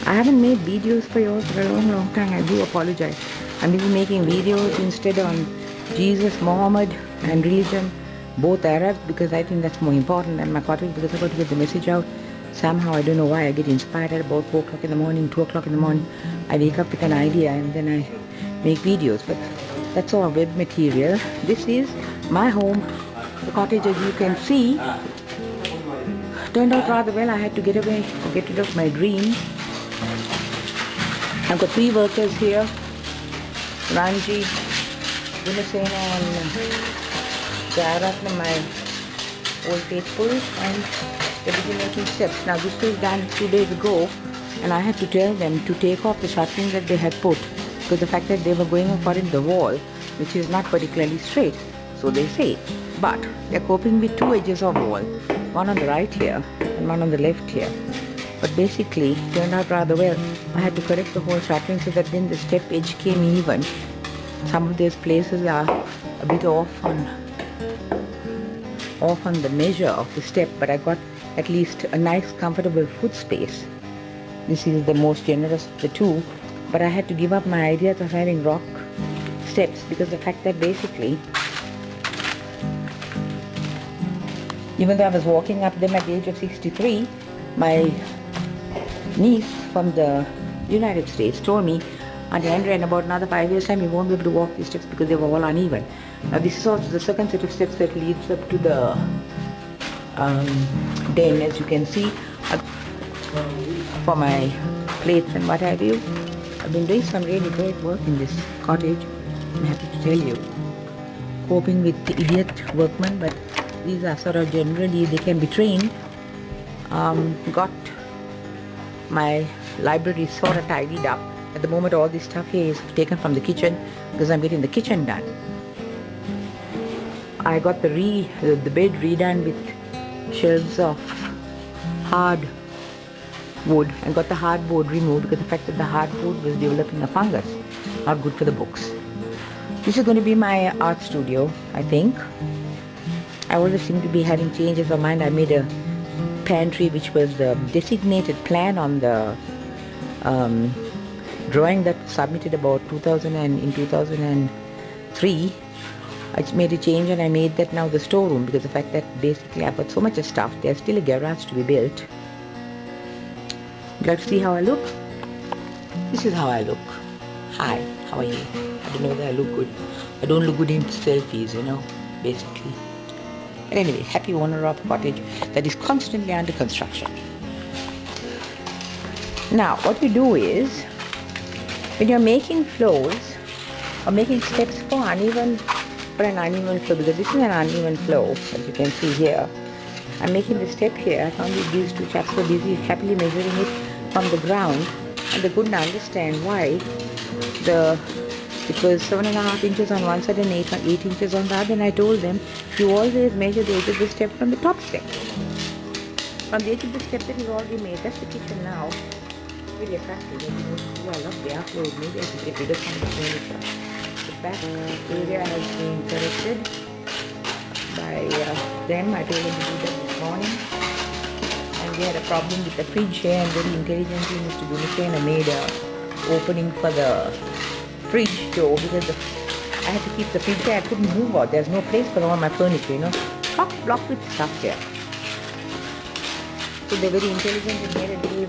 I haven't made videos for you all for a long time. I do apologize. I'm busy making videos instead on Jesus, Muhammad and religion, both Arabs, because I think that's more important than my cottage, because I got to get the message out. Somehow, I don't know why, I get inspired at about 4 o'clock in the morning, 2 o'clock in the morning. I wake up with an idea and then I make videos. But that's all web material. This is my home. The cottage, as you can see, turned out rather well. I had to get rid of my dream. I've got 3 workers here, Ranji, Gunasena and Jayaratna, my old faithful, and they're busy making steps. Now this was done 2 days ago, and I had to tell them to take off the shuttering that they had put, because the fact that they were going according to the wall, which is not particularly straight, so they say. But they're coping with 2 edges of wall, one on the right here and one on the left here. But basically, it turned out rather well. I had to correct the whole shuttering so that then the step edge came even. Some of these places are a bit off on the measure of the step, but I got at least a nice comfortable foot space. This is the most generous of the 2, but I had to give up my ideas of having rock steps, because the fact that basically, even though I was walking up them at the age of 63, my niece from the United States told me, Auntie Andrea, in about another 5 years' time, you won't be able to walk these steps because they were all uneven. Now this is also the second set of steps that leads up to the den, as you can see, for my plates and what have you. I've been doing some really great work in this cottage, I'm happy to tell you. Coping with the idiot workmen, but these are sort of generally, they can be trained. Got my library sort of tidied up. At the moment, all this stuff here is taken from the kitchen because I'm getting the kitchen done. I got the bed redone with shelves of hard wood and got the hardboard removed because the fact that the hardwood was developing a fungus, not good for the books. This is going to be my art studio, I think. I always seem to be having changes of mind. I made a pantry which was the designated plan on the drawing that submitted about in 2003. I made a change and I made that now the storeroom, because the fact that basically I've got so much stuff. There's still a garage to be built. Glad to see how I look? This is how I look. Hi, how are you? I don't know whether I look good. I don't look good in selfies, basically. But anyway, happy owner of a cottage that is constantly under construction. Now, what you do is, when you're making floors or making steps for an uneven floor, because this is an uneven floor, as you can see here. I'm making the step here. I found these 2 chaps were busy happily measuring it from the ground, and they couldn't understand why it was 7.5 inches on one side and 8 inches on the other, and I told them, you always measure the edge of the step from the top step. From the edge of the step that you've already made. That's the kitchen now. Very attractive. I love the airflow. Maybe I should get rid of some of the furniture. The back area has been corrected by them. I told them to do that this morning. And they had a problem with the fridge here, and very intelligently Mr. Gunasena made an opening for the fridge door, because I had to keep the fridge there. I couldn't move out. There's no place for all my furniture, Chock block with stuff here. So they're very intelligent and made a little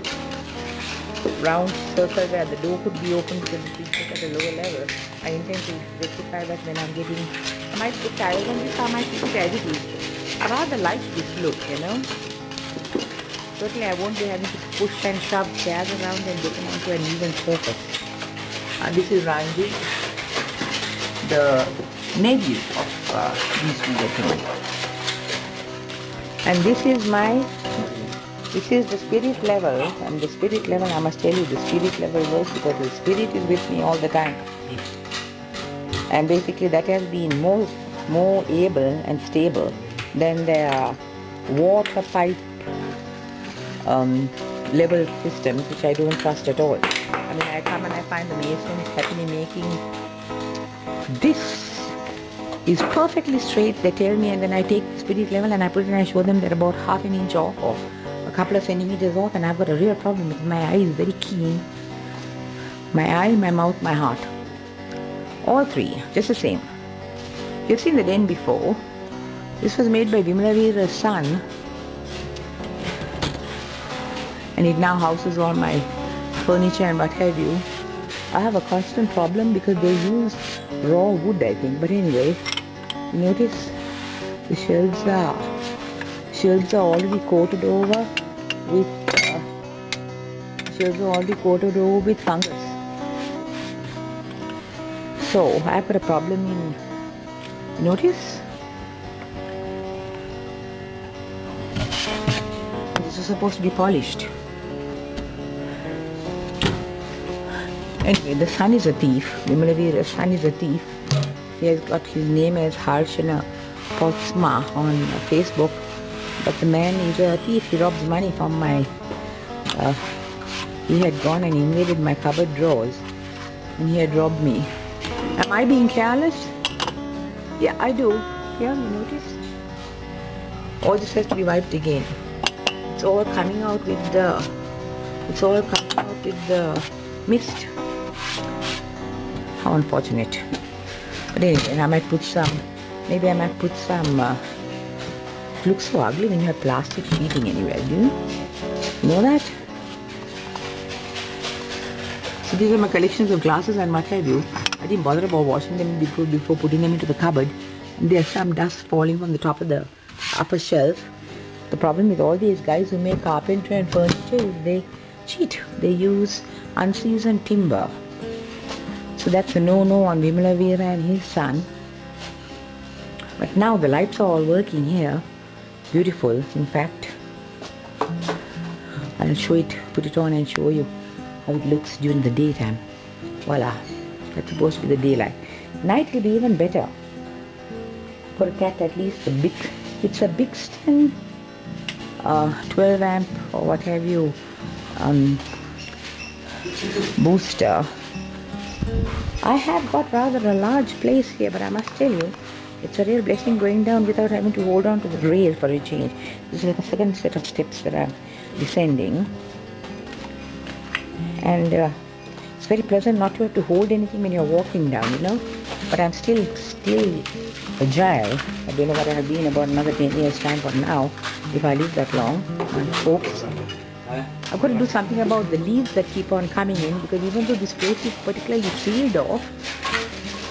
round circle where the door could be open because the fridge is at a lower level. I intend to rectify that when I'm getting... I might put tiles on this, I might put it as it is. I rather like this look, Certainly I won't be having to push and shove chairs around and get them onto an even surface. This is Ranji, the nephew of these 2 gentlemen. And this is the spirit level, and the spirit level, I must tell you, the spirit level works because the spirit is with me all the time. And basically that has been more able and stable than their water pipe level systems, which I don't trust at all. I mean, I come and I find the masons happily making this is perfectly straight. They tell me, and then I take the spirit level and I put it and I show them they're about half an inch off, or a couple of centimeters off, and I've got a real problem with my eye is very keen. My eye, my mouth, my heart. All three, just the same. You've seen the den before. This was made by Vimalaveera's son, and it now houses all my furniture and what have you. I have a constant problem because they use raw wood, I think. But anyway, notice the shelves are already coated over with fungus. So I've got a problem in, notice, this is supposed to be polished. Anyway, the son is a thief. Vimalaveera's son is a thief. He has got his name as Harshana Potsma on Facebook. But the man is a thief. He robs money from my... he had gone and invaded my cupboard drawers. And he had robbed me. Am I being careless? Yeah, I do. Yeah, you noticed? All this has to be wiped again. It's all coming out with the... mist. How unfortunate. But anyway, I might put some... Maybe I might put some... it looks so ugly when you have plastic sheeting anywhere, do you? Know that? So these are my collections of glasses and what have you. I didn't bother about washing them before putting them into the cupboard. And there's some dust falling from the top of the upper shelf. The problem with all these guys who make carpentry and furniture is they cheat. They use unseasoned timber. So that's a no-no on Vimalaveera and his son. But now the lights are all working here. Beautiful, in fact. I'll show it, put it on and show you how it looks during the daytime. Voila. That's supposed to be the daylight. Night will be even better. For a cat, at least it's a big stand, 12 amp or what have you, booster. I have got rather a large place here, but I must tell you, it's a real blessing going down without having to hold on to the rail for a change. This is like the second set of steps that I'm descending. And it's very pleasant not to have to hold anything when you're walking down, you know. But I'm still agile. I don't know what I have been about another 10 years time from now, if I live that long. And folks, I've got to do something about the leaves that keep on coming in, because even though this place is particularly sealed off,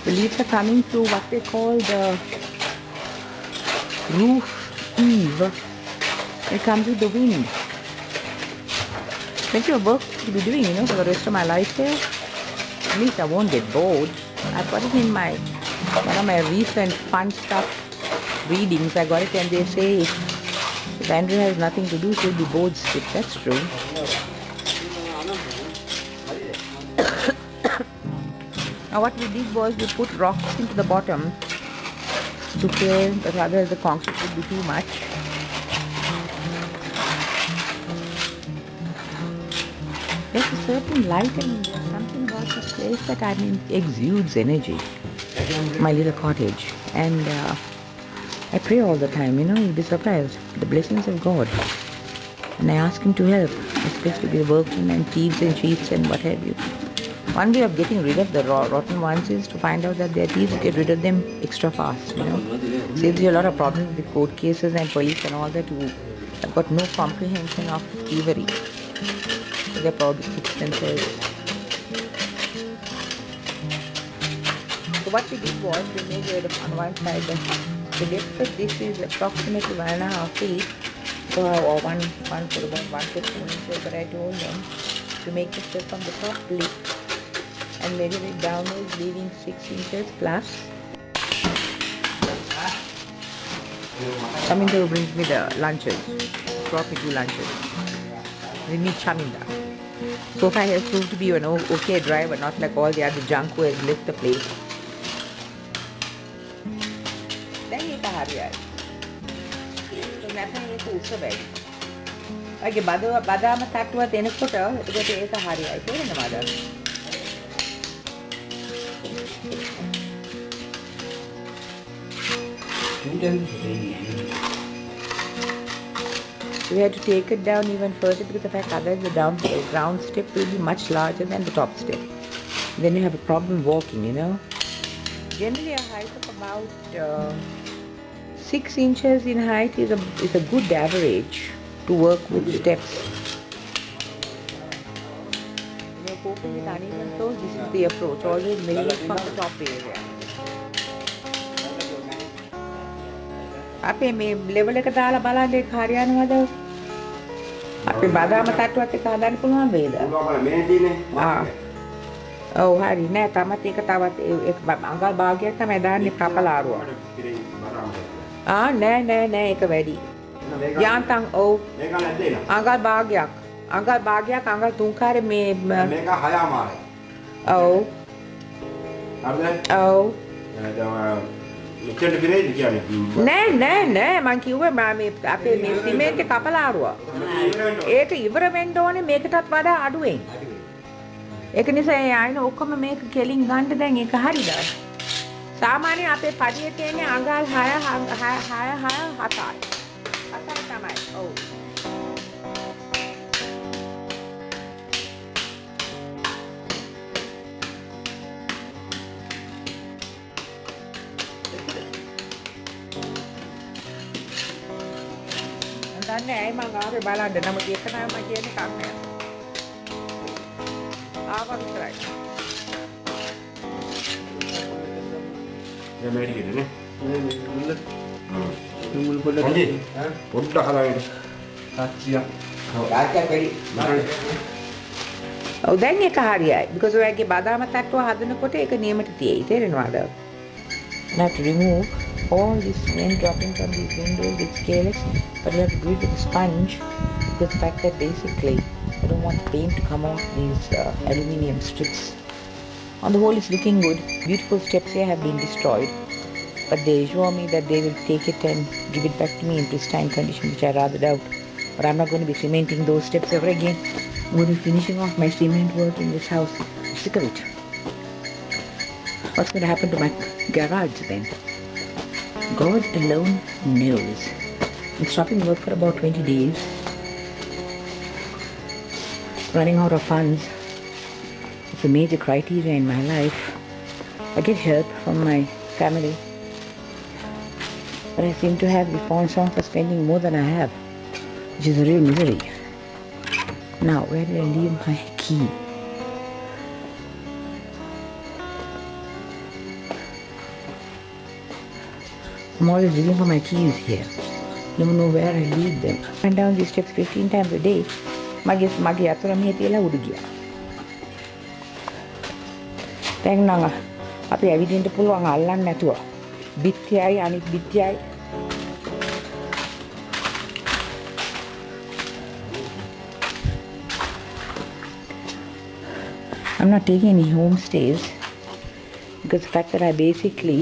the leaves are coming through what they call the roof eave. It comes with the wind. Plenty of work to be doing, you know, for the rest of my life here. At least I won't get bored. I've got it in one of my recent fun stuff readings. I got it and they say if Andrew has nothing to do, she'll be bored stiff. That's true. Now what we did was we put rocks into the bottom to fill, but otherwise the concrete would be too much. There's a certain light and there's something about this place that exudes energy. My little cottage. And I pray all the time, you know, you'll be surprised. The blessings of God. And I ask Him to help, especially with workmen and thieves and cheats and what have you. One way of getting rid of the rotten ones is to find out that they're thieves, get rid of them extra fast, you know. Saves you a lot of problems with court cases and police and all that who have got no comprehension of thievery. So they're probably fixed themselves. So what we did was we made on one side the depth of this is approximately 1.5 feet, or one for about 150 meters, but I told them to make the step from the top lip and measure it downwards, leaving 6 inches plus. Chaminda brings me the lunches, tropical lunches. We meet Chaminda. So far he has proved to be an okay driver, not like all the other junk who has left the place. Then you can have it. So nothing is also bad. Okay, badama tatwa tenakota, එතකොට ඒක හරියයි තේරෙනවද? So we had to take it down even further because the fact otherwise the ground step will be much larger than the top step. Then you have a problem walking, you know. Generally a height of about 6 inches in height is a good average to work with steps. When you're coping with uneven floors, this is the approach. Always measure from the top area. අපේ මේ level එක දාලා බලන්න ඒක හරියනවද? අපේ බදාම තට්ටුවත් එක හදන්න පුළුවන් වේද? පුළුවන් මේ දිනේ. ඔව් හරි නෑ තමත් ඒක තවත් අඟල් භාගයක් තමයි දාන්නේ කපලාරුව. නෑ ඒක වැඩි. යාන්තම් ඔව්. මේක නැද්ද නේ? අඟල් භාගයක් අඟල් තුන්කාරේ මේ මේක 6මාරයි. ඔව්. හරිද? ඔව්. මෙච්චර පිරෙයිද කියන්නේ? නෑ මං කිව්වේ මේ අපේ මේ සිමෙන්ට් කපලාරුව. ඒක ඉවර වෙන්න ඕනේ මේකටත් වඩා අඩුවෙන්. ඒක නිසා ආයෙත් ඔක්කොම මේක කෙලින් ගන්න දැන් ඒක හරිද? සාමාන්‍යයෙන් අපේ පඩියේ තියෙන අඟල් 7යි තමයි. ඔව්. දන්නේ ඇයි මං ආවේ බලන්න. නමුත් ඒක තමයි මම කියන්නේ කන්නේ. ආවා විතරයි. දැන් මේක නේ. මුල් පොළ පොඩ්ඩක් හදාගෙන. තාක්ෂිය. තාක්ෂිය වැඩි. ඔව් දැන් ඒක හරියයි. because ඔයගේ බදාම තට්ටුව හදනකොට ඒක නියමට තියෙයි. තේරෙනවද? Now to remove all this cement dropping from these windows, it's careless, but we have to do it with a sponge because the fact that basically I don't want the paint to come off these aluminium strips. On the whole, it's looking good. Beautiful steps here have been destroyed, but they assure me that they will take it and give it back to me in pristine condition, which I rather doubt. But I'm not going to be cementing those steps ever again. I'm going to be finishing off my cement work in this house. I'm sick of it. What's going to happen to my garage then? God alone knows. I'm stopping work for about 20 days. Running out of funds. It's a major criteria in my life. I get help from my family. But I seem to have the penchant for spending more than I have, which is a real misery. Now, where did I leave my key? I'm always looking for my keys here. Never know where I leave them. I went down these steps 15 times a day. මගේ අතර මෙහෙ තියලා උඩ ගියා. දැන් නම් අපි ඇවිදින්න පුළුවන් අල්ලන්න නැතුව. බිත්තියයි අනිත් බිත්තියයි. I'm not taking any home stays because the fact that I basically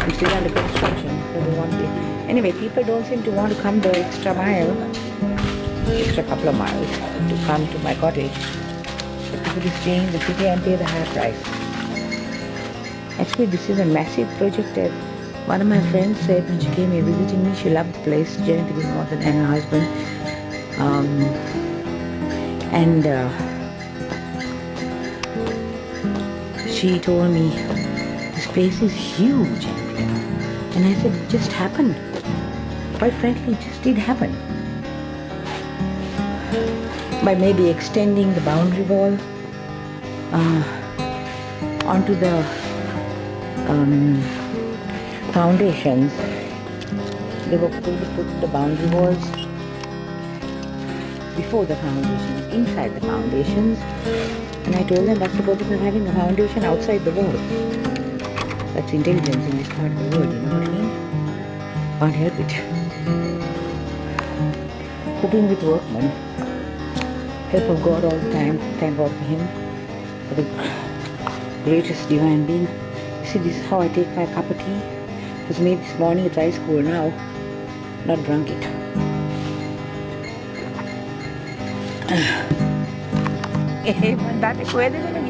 I'm still under construction, so they want it. Anyway, people don't seem to want to come the extra couple of miles to come to my cottage. But people stay in the city and pay the higher price. Actually, this is a massive project. One of my friends said when she came here visiting me, she loved the place, generally more than her husband. She told me, this place is huge. And I said, it just happened. Quite frankly, it just did happen. By maybe extending the boundary wall onto the foundations. They were going to put the boundary walls before the foundations, inside the foundations. And I told them that's the purpose of having a foundation outside the wall. That's intelligence in this part of the world, you know what I mean? Can't help it. Cooking with workmen. Help of God all the time. Thank God for Him. For the greatest divine being. You see, this is how I take my cup of tea. It was made this morning, it's ice cold now. Not drunk it. Mandate puede de la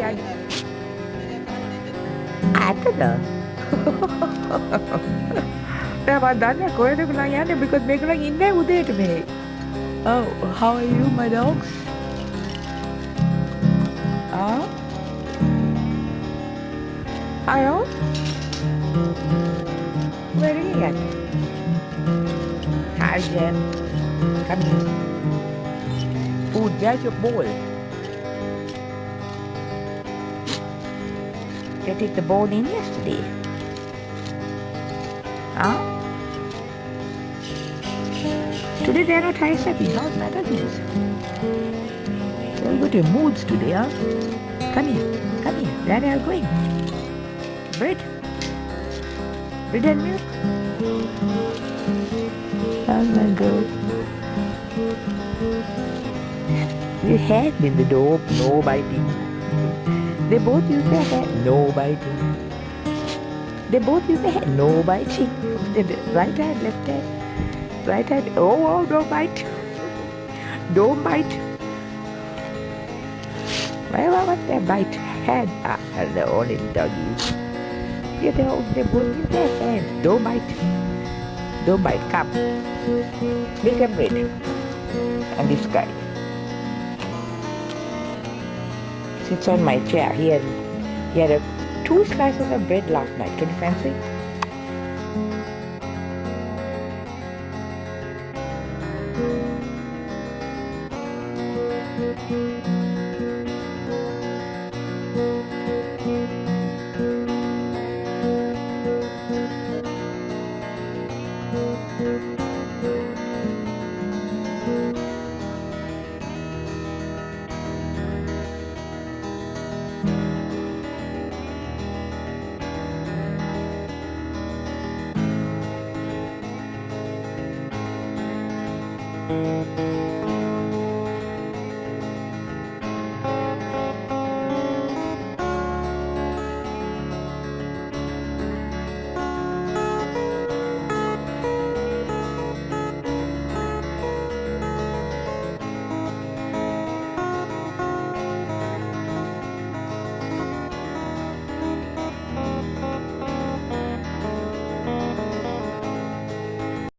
ඇත්තද? මම දන්නේ කොහෙද ගලා යන්නේ because මේගොල්ලන් ඉන්නේ උදේට මේ. Oh, how are you my dogs? Hello? Where are you at? Hi Jen. Come here. Food, where's your bowl? You take the bowl in yesterday. Huh? Today they're not high happy. How's the matter is? They'll go to moods today, huh? Come here. Come here. Where are you going? Bread? Bread and milk? Oh my God. You had in the door, no biting. They both use their hand, no biting. They both use their hand, no biting. Right hand, left hand. Right hand, oh, don't bite. Don't bite. Well, what they bite? Hand. The only doggies. Yeah, they both use their hand. Don't bite. Don't bite. Come. Milk and bread. And this guy sits on my chair. He had 2 slices of bread last night. Can you fancy?